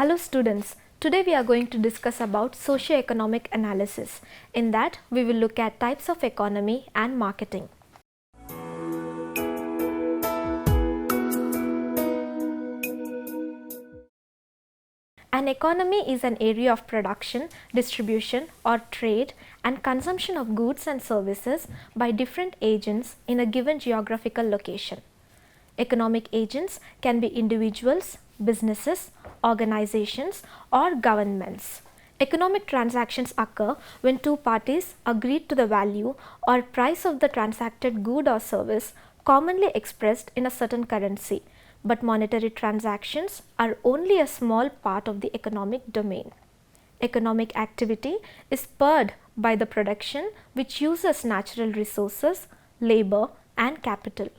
Hello students, today we are going to discuss about socio-economic analysis. In that, we will look at types of economy and marketing. An economy is an area of production, distribution or trade and consumption of goods and services by different agents in a given geographical location. Economic agents can be individuals, businesses, organizations or governments. Economic transactions occur when two parties agree to the value or price of the transacted good or service commonly expressed in a certain currency, but monetary transactions are only a small part of the economic domain. Economic activity is spurred by the production which uses natural resources, labor and capital.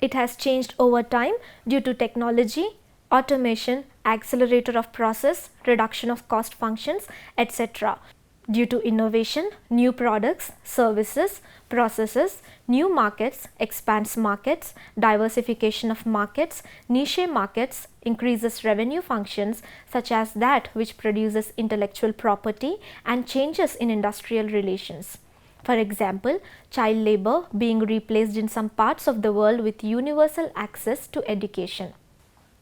It has changed over time due to technology, automation, accelerator of process, reduction of cost functions, etc. Due to innovation, new products, services, processes, new markets, expands markets, diversification of markets, niche markets, increases revenue functions such as that which produces intellectual property and changes in industrial relations. For example, child labor being replaced in some parts of the world with universal access to education.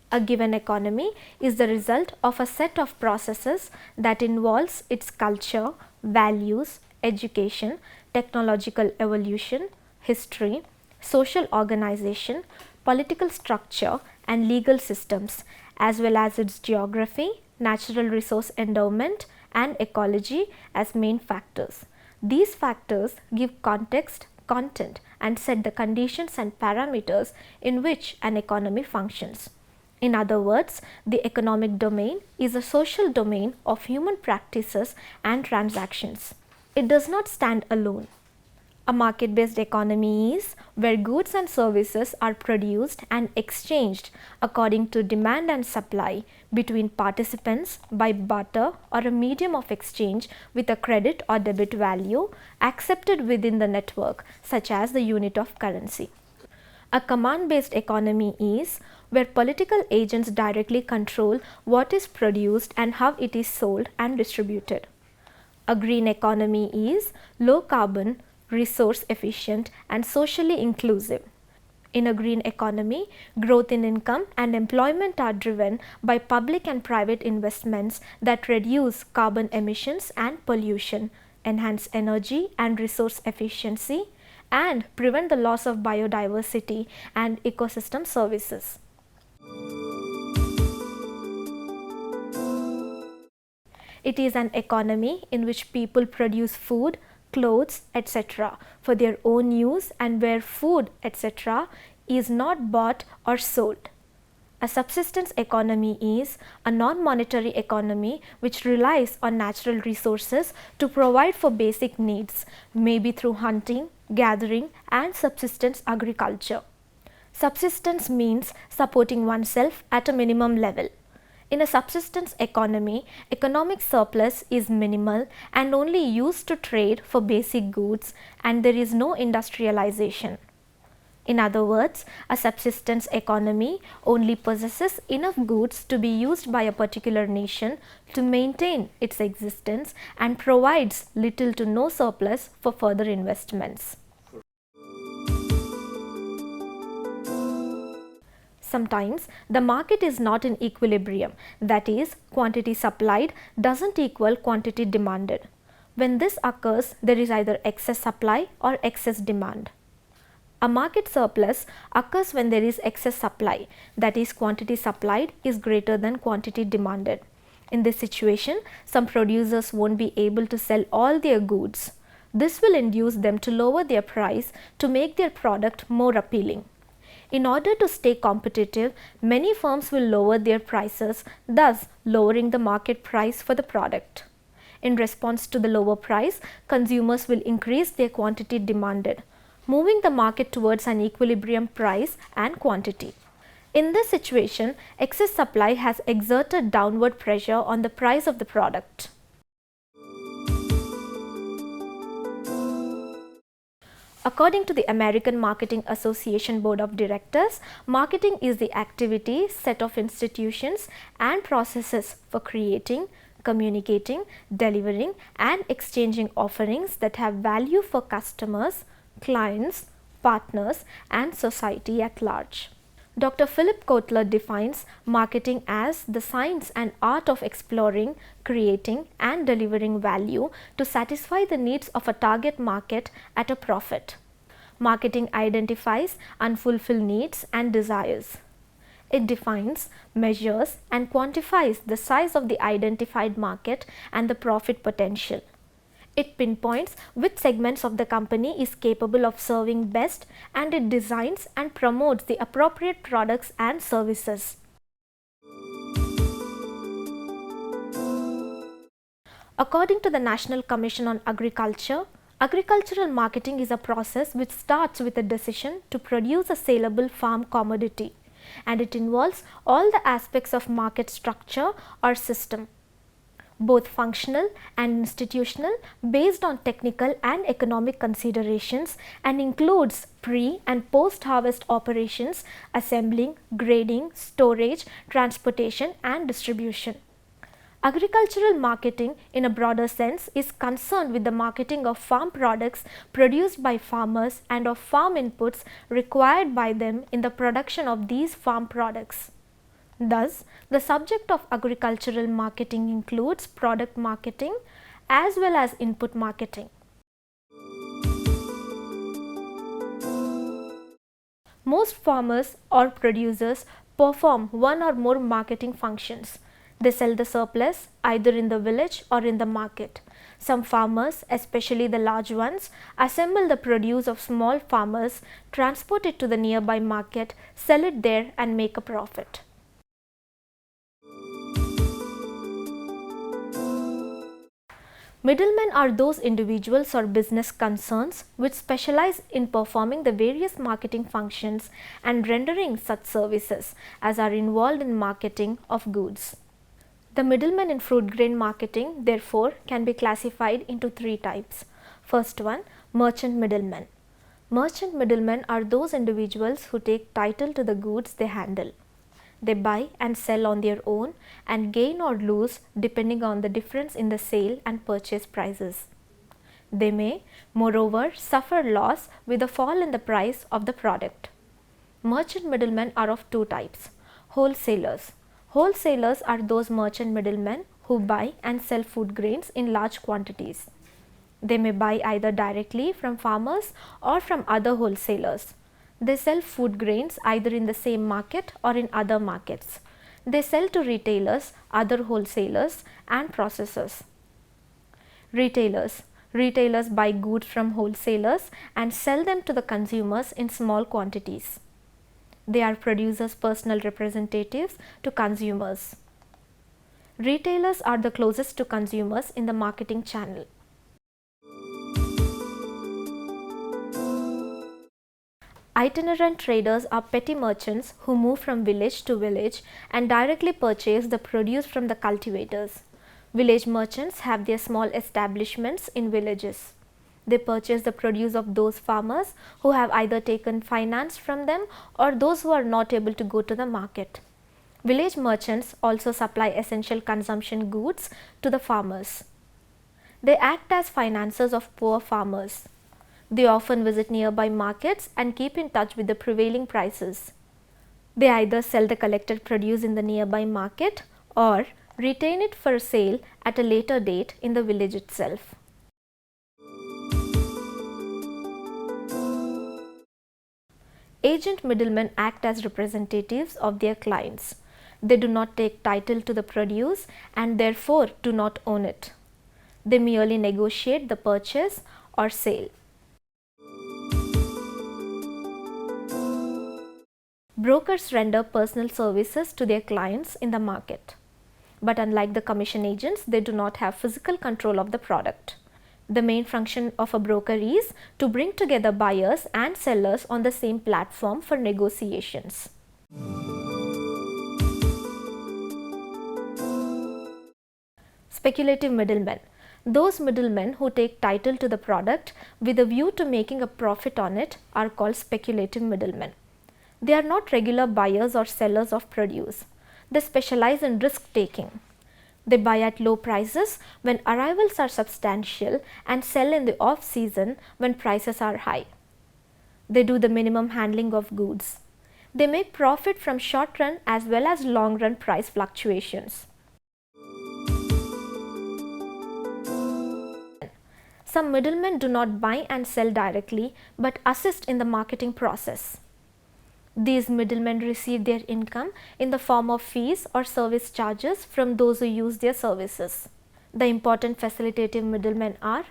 A given economy is the result of a set of processes that involves its culture, values, education, technological evolution, history, social organization, political structure and legal systems, as well as its geography, natural resource endowment and ecology as main factors. These factors give context, content and set the conditions and parameters in which an economy functions. In other words, the economic domain is a social domain of human practices and transactions. It does not stand alone. A market-based economy is where goods and services are produced and exchanged according to demand and supply between participants by barter or a medium of exchange with a credit or debit value accepted within the network, such as the unit of currency. A command-based economy is where political agents directly control what is produced and how it is sold and distributed. A green economy is low carbon, resource efficient and socially inclusive. In a green economy, growth in income and employment are driven by public and private investments that reduce carbon emissions and pollution, enhance energy and resource efficiency, and prevent the loss of biodiversity and ecosystem services. It is an economy in which people produce food, clothes, etc. for their own use and where food, etc. is not bought or sold. A subsistence economy is a non-monetary economy which relies on natural resources to provide for basic needs, maybe through hunting, gathering and subsistence agriculture. Subsistence means supporting oneself at a minimum level. In a subsistence economy, economic surplus is minimal and only used to trade for basic goods and there is no industrialization. In other words, a subsistence economy only possesses enough goods to be used by a particular nation to maintain its existence and provides little to no surplus for further investments. Sometimes the market is not in equilibrium, that is, quantity supplied doesn't equal quantity demanded. When this occurs, there is either excess supply or excess demand. A market surplus occurs when there is excess supply, that is, quantity supplied is greater than quantity demanded. In this situation, some producers won't be able to sell all their goods. This will induce them to lower their price to make their product more appealing. In order to stay competitive, many firms will lower their prices, thus lowering the market price for the product. In response to the lower price, consumers will increase their quantity demanded, moving the market towards an equilibrium price and quantity. In this situation, excess supply has exerted downward pressure on the price of the product. A According to the American Marketing Association Board of Directors, marketing is the activity, set of institutions and processes for creating, communicating, delivering and exchanging offerings that have value for customers, clients, partners and society at large. Dr. Philip Kotler defines marketing as the science and art of exploring, creating and delivering value to satisfy the needs of a target market at a profit. Marketing identifies unfulfilled needs and desires. It defines, measures and quantifies the size of the identified market and the profit potential. It pinpoints which segments of the company is capable of serving best, and it designs and promotes the appropriate products and services. According to the National Commission on Agriculture, agricultural marketing is a process which starts with a decision to produce a saleable farm commodity, and it involves all the aspects of market structure or system, both functional and institutional, based on technical and economic considerations, and includes pre- and post-harvest operations, assembling, grading, storage, transportation and distribution. Agricultural marketing in a broader sense is concerned with the marketing of farm products produced by farmers and of farm inputs required by them in the production of these farm products. Thus, the subject of agricultural marketing includes product marketing as well as input marketing. Most farmers or producers perform one or more marketing functions. They sell the surplus either in the village or in the market. Some farmers, especially the large ones, assemble the produce of small farmers, transport it to the nearby market, sell it there and make a profit. Middlemen are those individuals or business concerns which specialize in performing the various marketing functions and rendering such services as are involved in marketing of goods. The middlemen in fruit grain marketing, therefore, can be classified into three types. First one, merchant middlemen. Merchant middlemen are those individuals who take title to the goods they handle. They buy and sell on their own and gain or lose depending on the difference in the sale and purchase prices. They may, moreover, suffer loss with a fall in the price of the product. Merchant middlemen are of two types. Wholesalers. Wholesalers are those merchant middlemen who buy and sell food grains in large quantities. They may buy either directly from farmers or from other wholesalers. They sell food grains either in the same market or in other markets. They sell to retailers, other wholesalers and processors. Retailers. Retailers buy goods from wholesalers and sell them to the consumers in small quantities. They are producers' personal representatives to consumers. Retailers are the closest to consumers in the marketing channel. Itinerant traders are petty merchants who move from village to village and directly purchase the produce from the cultivators. Village merchants have their small establishments in villages. They purchase the produce of those farmers who have either taken finance from them or those who are not able to go to the market. Village merchants also supply essential consumption goods to the farmers. They act as financiers of poor farmers. They often visit nearby markets and keep in touch with the prevailing prices. They either sell the collected produce in the nearby market or retain it for sale at a later date in the village itself. Agent middlemen act as representatives of their clients. They do not take title to the produce and therefore do not own it. They merely negotiate the purchase or sale. Brokers render personal services to their clients in the market. But unlike the commission agents, they do not have physical control of the product. The main function of a broker is to bring together buyers and sellers on the same platform for negotiations. Speculative middlemen. Those middlemen who take title to the product with a view to making a profit on it are called speculative middlemen. They are not regular buyers or sellers of produce. They specialize in risk taking. They buy at low prices when arrivals are substantial and sell in the off season when prices are high. They do the minimum handling of goods. They make profit from short run as well as long run price fluctuations. Some middlemen do not buy and sell directly but assist in the marketing process. These middlemen receive their income in the form of fees or service charges from those who use their services. The important facilitative middlemen are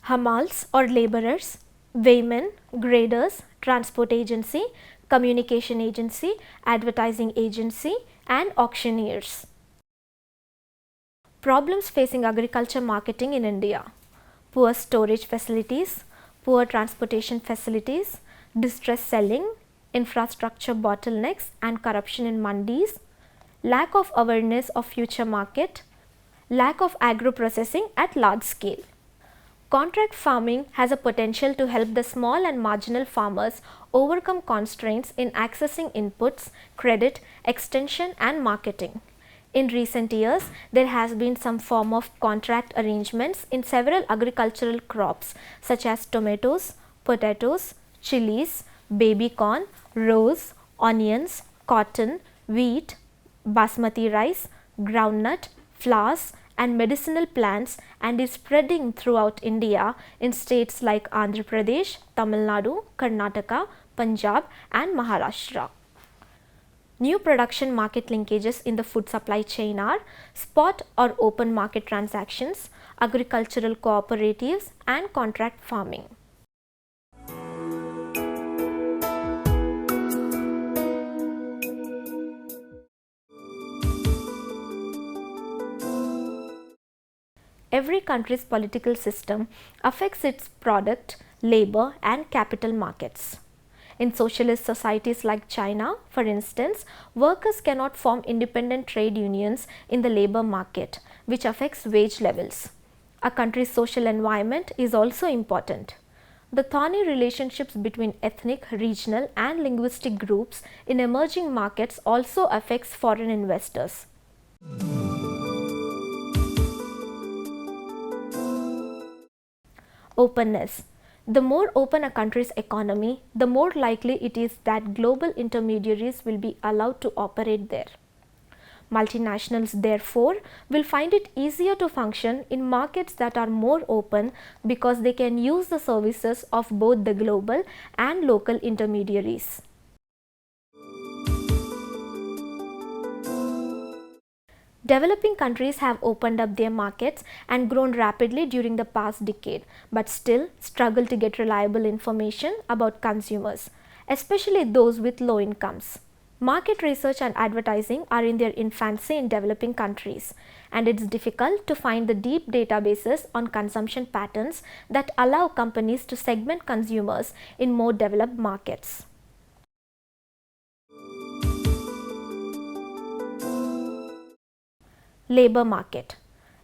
hamals or laborers, weighmen, graders, transport agency, communication agency, advertising agency, and auctioneers. Problems facing agriculture marketing in India: poor storage facilities, poor transportation facilities, distress selling, infrastructure bottlenecks and corruption in mandis, lack of awareness of future market, lack of agro-processing at large scale. Contract farming has a potential to help the small and marginal farmers overcome constraints in accessing inputs, credit, extension and marketing. In recent years, there has been some form of contract arrangements in several agricultural crops such as tomatoes, potatoes, chilies, baby corn, rose, onions, cotton, wheat, basmati rice, groundnut, flowers and medicinal plants, and is spreading throughout India in states like Andhra Pradesh, Tamil Nadu, Karnataka, Punjab and Maharashtra. New production market linkages in the food supply chain are spot or open market transactions, agricultural cooperatives and contract farming. Every country's political system affects its product, labor and capital markets. In socialist societies like China, for instance, workers cannot form independent trade unions in the labor market, which affects wage levels. A country's social environment is also important. The thorny relationships between ethnic, regional and linguistic groups in emerging markets also affects foreign investors. Openness. The more open a country's economy, the more likely it is that global intermediaries will be allowed to operate there. Multinationals, therefore, will find it easier to function in markets that are more open because they can use the services of both the global and local intermediaries. Developing countries have opened up their markets and grown rapidly during the past decade, but still struggle to get reliable information about consumers, especially those with low incomes. Market research and advertising are in their infancy in developing countries, and it's difficult to find the deep databases on consumption patterns that allow companies to segment consumers in more developed markets. Labor market.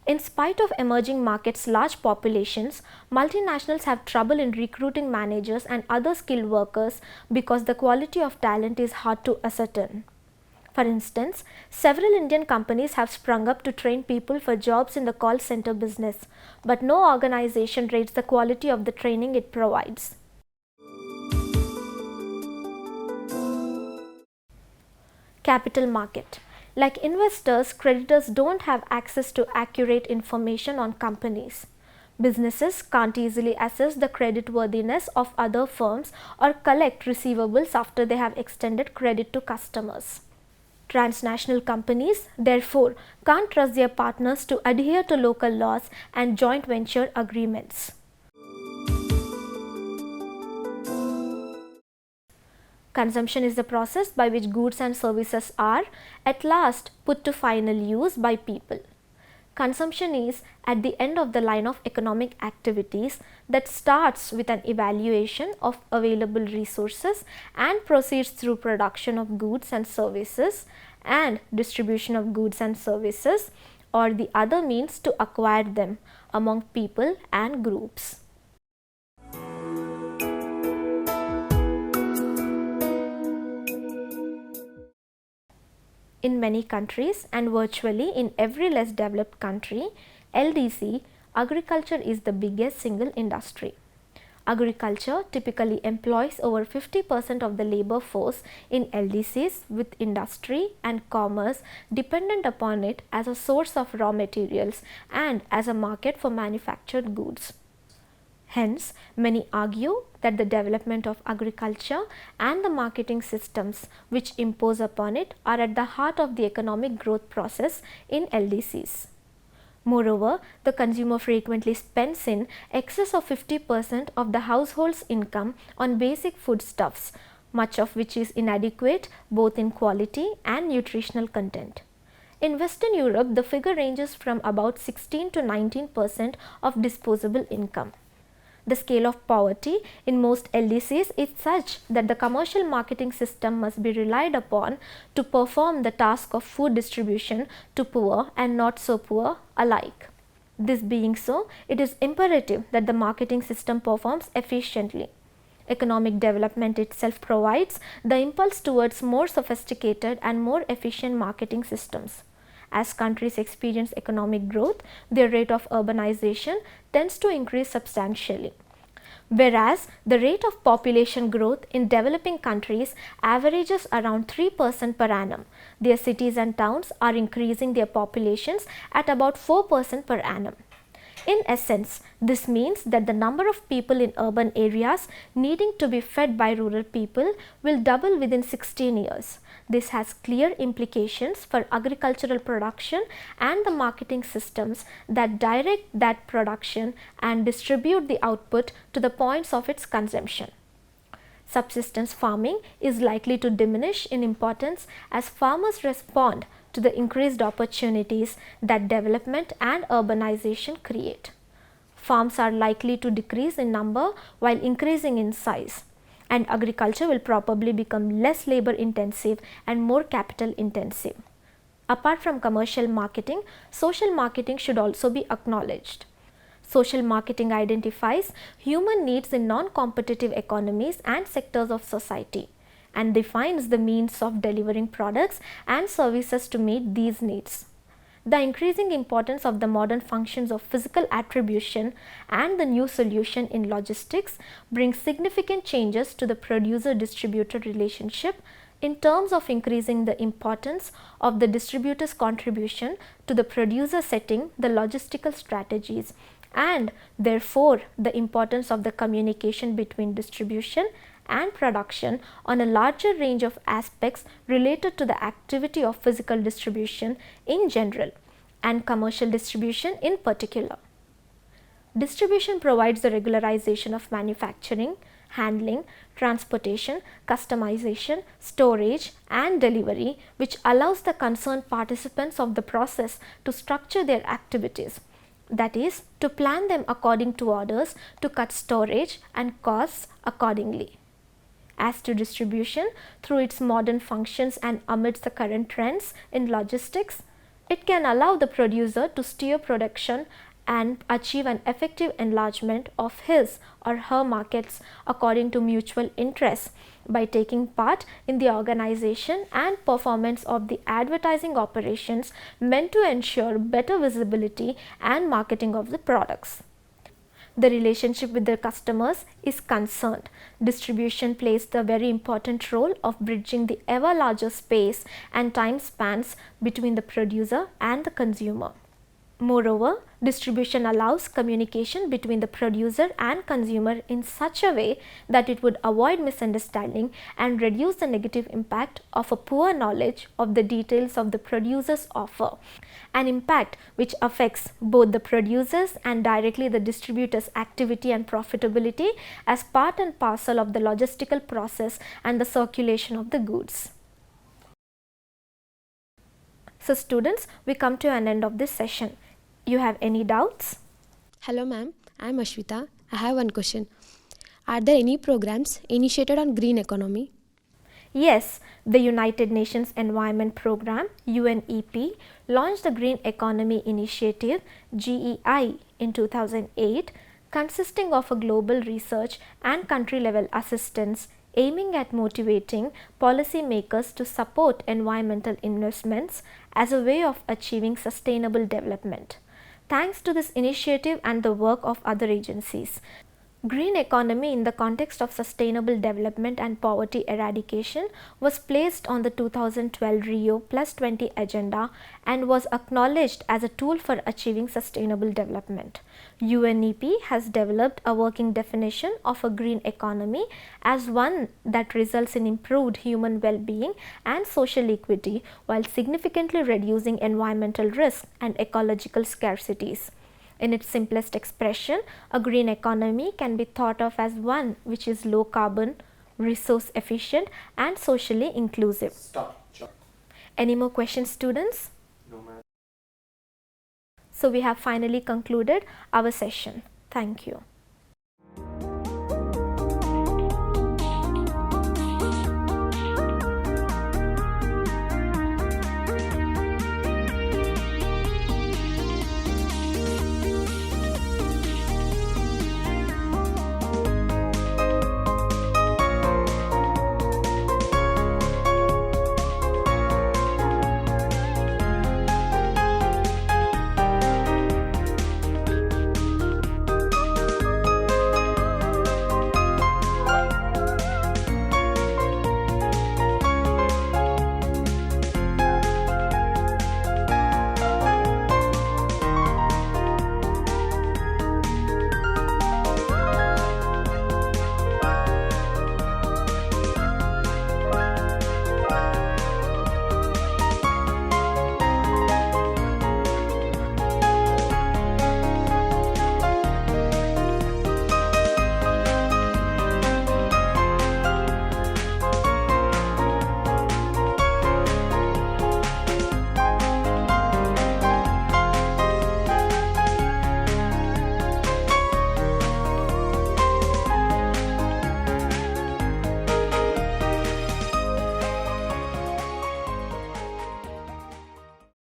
In spite of emerging markets' large populations, multinationals have trouble in recruiting managers and other skilled workers because the quality of talent is hard to ascertain. For instance, several Indian companies have sprung up to train people for jobs in the call center business, but no organization rates the quality of the training it provides. Capital market. Like investors, creditors don't have access to accurate information on companies. Businesses can't easily assess the creditworthiness of other firms or collect receivables after they have extended credit to customers. Transnational companies, therefore, can't trust their partners to adhere to local laws and joint venture agreements. Consumption is the process by which goods and services are, at last, put to final use by people. Consumption is at the end of the line of economic activities that starts with an evaluation of available resources and proceeds through production of goods and services and distribution of goods and services, or the other means to acquire them among people and groups. In many countries and virtually in every less developed country, LDC, agriculture is the biggest single industry. Agriculture typically employs over 50% of the labor force in LDCs, with industry and commerce dependent upon it as a source of raw materials and as a market for manufactured goods. Hence, many argue that the development of agriculture and the marketing systems which impose upon it are at the heart of the economic growth process in LDCs. Moreover, the consumer frequently spends in excess of 50% of the household's income on basic foodstuffs, much of which is inadequate both in quality and nutritional content. In Western Europe, the figure ranges from about 16 to 19% of disposable income. The scale of poverty in most LDCs is such that the commercial marketing system must be relied upon to perform the task of food distribution to poor and not so poor alike. This being so, it is imperative that the marketing system performs efficiently. Economic development itself provides the impulse towards more sophisticated and more efficient marketing systems. As countries experience economic growth, their rate of urbanization tends to increase substantially. Whereas the rate of population growth in developing countries averages around 3% per annum, their cities and towns are increasing their populations at about 4% per annum. In essence, this means that the number of people in urban areas needing to be fed by rural people will double within 16 years. This has clear implications for agricultural production and the marketing systems that direct that production and distribute the output to the points of its consumption. Subsistence farming is likely to diminish in importance as farmers respond to the increased opportunities that development and urbanization create. Farms are likely to decrease in number while increasing in size, and agriculture will probably become less labor intensive and more capital intensive. Apart from commercial marketing, social marketing should also be acknowledged. Social marketing identifies human needs in non-competitive economies and sectors of society and defines the means of delivering products and services to meet these needs. The increasing importance of the modern functions of physical attribution and the new solution in logistics brings significant changes to the producer-distributor relationship in terms of increasing the importance of the distributor's contribution to the producer setting the logistical strategies, and therefore the importance of the communication between distribution and production on a larger range of aspects related to the activity of physical distribution in general and commercial distribution in particular. Distribution provides the regularization of manufacturing, handling, transportation, customization, storage and delivery, which allows the concerned participants of the process to structure their activities, that is, to plan them according to orders, to cut storage and costs accordingly. As to distribution, through its modern functions and amidst the current trends in logistics, it can allow the producer to steer production and achieve an effective enlargement of his or her markets according to mutual interests by taking part in the organization and performance of the advertising operations meant to ensure better visibility and marketing of the products. The relationship with the customers is concerned. Distribution plays the very important role of bridging the ever larger space and time spans between the producer and the consumer. Moreover, distribution allows communication between the producer and consumer in such a way that it would avoid misunderstanding and reduce the negative impact of a poor knowledge of the details of the producer's offer, an impact which affects both the producers and directly the distributor's activity and profitability as part and parcel of the logistical process and the circulation of the goods. So students, we come to an end of this session. You have any doubts? Hello ma'am, I am Ashwita. I have one question. Are there any programs initiated on green economy? Yes, the United Nations Environment Programme (UNEP) launched the Green Economy Initiative (GEI) in 2008, consisting of a global research and country-level assistance aiming at motivating policymakers to support environmental investments as a way of achieving sustainable development. Thanks to this initiative and the work of other agencies, green economy in the context of sustainable development and poverty eradication was placed on the 2012 Rio +20 agenda and was acknowledged as a tool for achieving sustainable development. UNEP has developed a working definition of a green economy as one that results in improved human well-being and social equity while significantly reducing environmental risk and ecological scarcities. In its simplest expression, a green economy can be thought of as one which is low carbon, resource efficient and socially inclusive. Stop. Any more questions, students? No, ma'am. So we have finally concluded our session. Thank you.